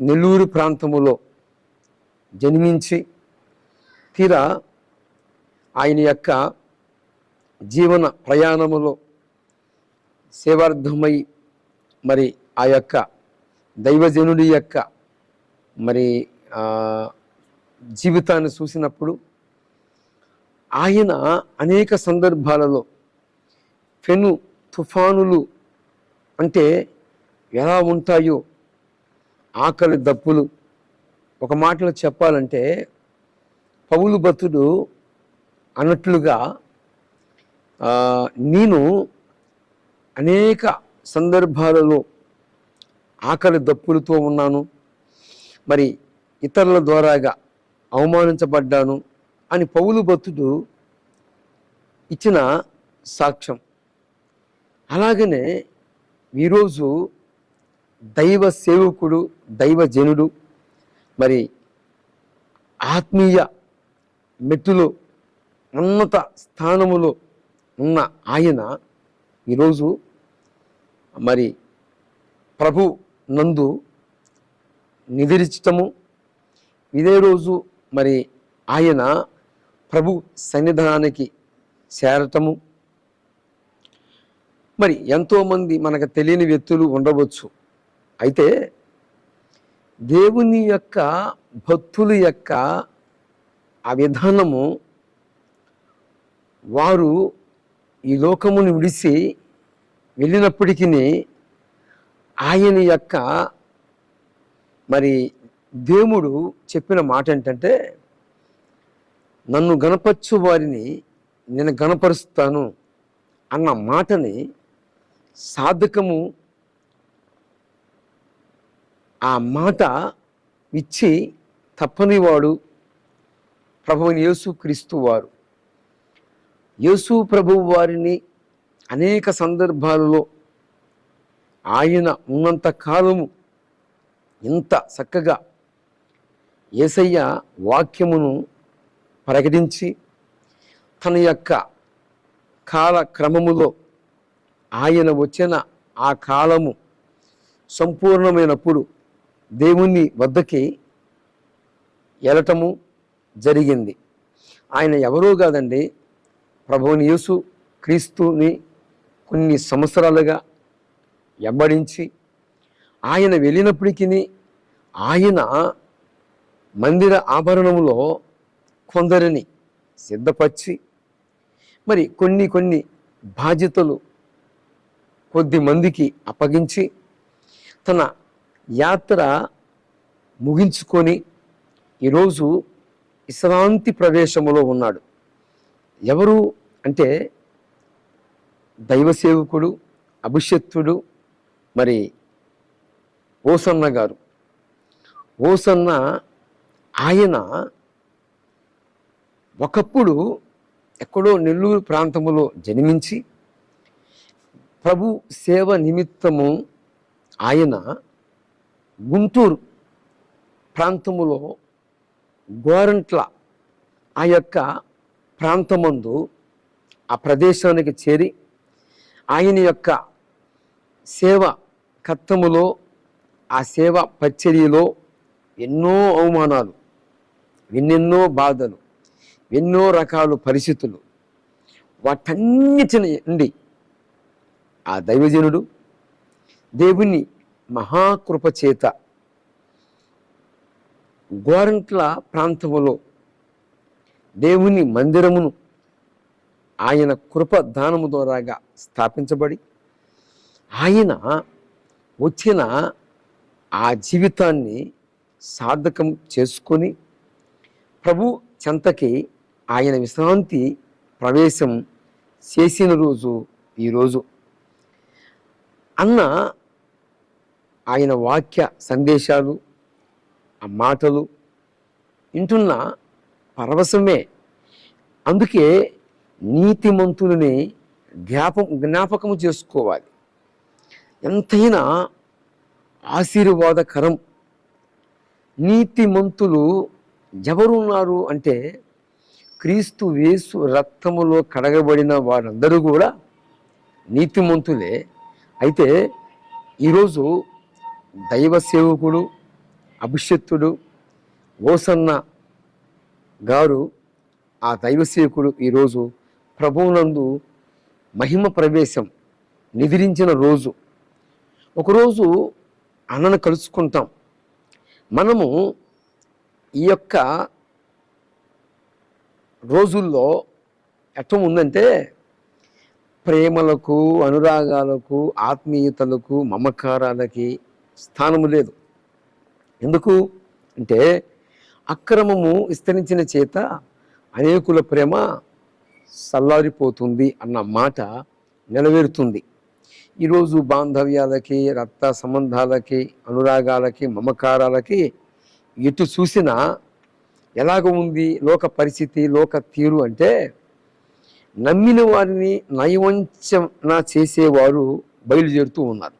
నెల్లూరు ప్రాంతములో జన్మించి తీరా ఆయన యొక్క జీవన ప్రయాణములో సేవార్థమై మరి ఆ యొక్క దైవజనుడి యొక్క మరి జీవితాన్ని చూసినప్పుడు ఆయన అనేక సందర్భాలలో పెను తుఫానులు అంటే ఎలా ఉంటాయో, ఆకలి దప్పులు, ఒక మాటలో చెప్పాలంటే పౌలు భక్తుడు అన్నట్లుగా నేను అనేక సందర్భాలలో ఆకలి దప్పులతో ఉన్నాను, మరి ఇతరుల ద్వారాగా అవమానించబడ్డాను అని పౌలు భక్తుడు ఇచ్చిన సాక్ష్యం. అలాగనే ఈరోజు దైవ సేవకుడు, దైవజనుడు, మరి ఆత్మీయ మెట్టులో ఉన్నత స్థానములో ఉన్న ఆయన ఈరోజు మరి ప్రభు నందు నిద్రించటము, ఇదే రోజు మరి ఆయన ప్రభు సన్నిధానానికి చేరటము. మరి ఎంతోమంది మనకు తెలియని వ్యక్తులు ఉండవచ్చు. అయితే దేవుని యొక్క భక్తుల యొక్క ఆ విధానము, వారు ఈ లోకమును విడిచి వెళ్ళినప్పటికీ ఆయన యొక్క మరి దేవుడు చెప్పిన మాట ఏంటంటే, నన్ను గణపరచు వారిని నేను గణపరుస్తాను అన్న మాటని సాధకము ఆ మాట ఇచ్చి తప్పనివాడు ప్రభువైన యేసు క్రీస్తు వారు. యేసు ప్రభువు వారిని అనేక సందర్భాలలో ఆయన ఉన్నంత కాలము ఇంత చక్కగా యేసయ్య వాక్యమును ప్రకటించి తన యొక్క కాలక్రమములో ఆయన వచ్చిన ఆ కాలము సంపూర్ణమైనప్పుడు దేవుని వద్దకి వెళ్ళటము జరిగింది. ఆయన ఎవరో కాదండి, ప్రభువుని యేసు క్రీస్తుని కొన్ని సంవత్సరాలుగా వెంబడించి ఆయన వెళ్ళినప్పటికీ ఆయన మందిర ఆభరణములో కొందరిని సిద్ధపరిచి మరి కొన్ని బాధ్యతలు కొద్ది మందికి అప్పగించి తన యాత్ర ముగించుకొని ఈరోజు విశ్రాంతి ప్రవేశములో ఉన్నాడు. ఎవరు అంటే దైవ సేవకుడు, అభిషక్తుడు, మరి ఓసన్న గారు. ఓసన్న ఆయన ఒకప్పుడు ఎక్కడో నెల్లూరు ప్రాంతములో జన్మించి ప్రభు సేవ నిమిత్తము ఆయన గుంటూరు ప్రాంతములో గోరంట్ల ఆ యొక్క ప్రాంతమందు ఆ ప్రదేశానికి చేరి ఆయన యొక్క సేవ కర్తములో, ఆ సేవ పరిచర్యలో ఎన్నో అవమానాలు, ఎన్నెన్నో బాధలు, ఎన్నో రకాల పరిస్థితులు, వాటన్నిటి నుండి ఆ దైవజనుడు దేవుని మహాకృప చేత గోరంట్ల ప్రాంతములో దేవుని మందిరమును ఆయన కృప దానము ద్వారాగా స్థాపించబడి ఆయన వచ్చిన ఆ జీవితాన్ని సార్థకం చేసుకొని ప్రభు చెంతకి ఆయన విశ్రాంతి ప్రవేశం చేసిన రోజు ఈరోజు. అన్న ఆయన వాక్య సందేశాలు, ఆ మాటలు వింటున్న పరవశమే. అందుకే నీతిమంతులని జ్ఞాపకము చేసుకోవాలి. ఎంతైనా ఆశీర్వాదకరం. నీతిమంతులు ఎవరున్నారు అంటే క్రీస్తు యేసు రక్తములో కడగబడిన వారందరూ కూడా నీతిమంతులే. అయితే ఈరోజు దైవ సేవకుడు, అభిషిక్తుడు ఓసన్న గారు ఆ దైవసేవకుడు ఈరోజు ప్రభువునందు మహిమ ప్రవేశం నిద్రించిన రోజు. ఒకరోజు అన్నను కలుసుకుంటాం. మనము ఈ యొక్క రోజుల్లో ఎట్లా ఉందంటే ప్రేమలకు, అనురాగాలకు, ఆత్మీయతలకు, మమకారాలకి స్థానము లేదు. ఎందుకు అంటే అక్రమము విస్తరించిన చేత అనేకుల ప్రేమ సల్లారిపోతుంది అన్న మాట నెరవేరుతుంది. ఈరోజు బాంధవ్యాలకి, రక్త సంబంధాలకి, అనురాగాలకి, మమకారాలకి ఎటు చూసినా ఎలాగ ఉంది లోక పరిస్థితి, లోక తీరు అంటే నమ్మిన వారిని నయవంచన చేసేవారు బయలుదేరుతూ ఉన్నారు.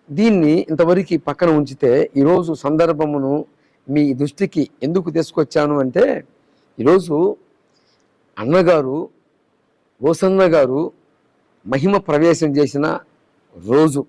దీన్ని ఇంతవరకు పక్కన ఉంచితే ఈరోజు సందర్భమును మీ దృష్టికి ఎందుకు తీసుకొచ్చాను అంటే ఈరోజు అన్నగారు ఓసన్న గారు మహిమ ప్రవేశం చేసిన రోజు.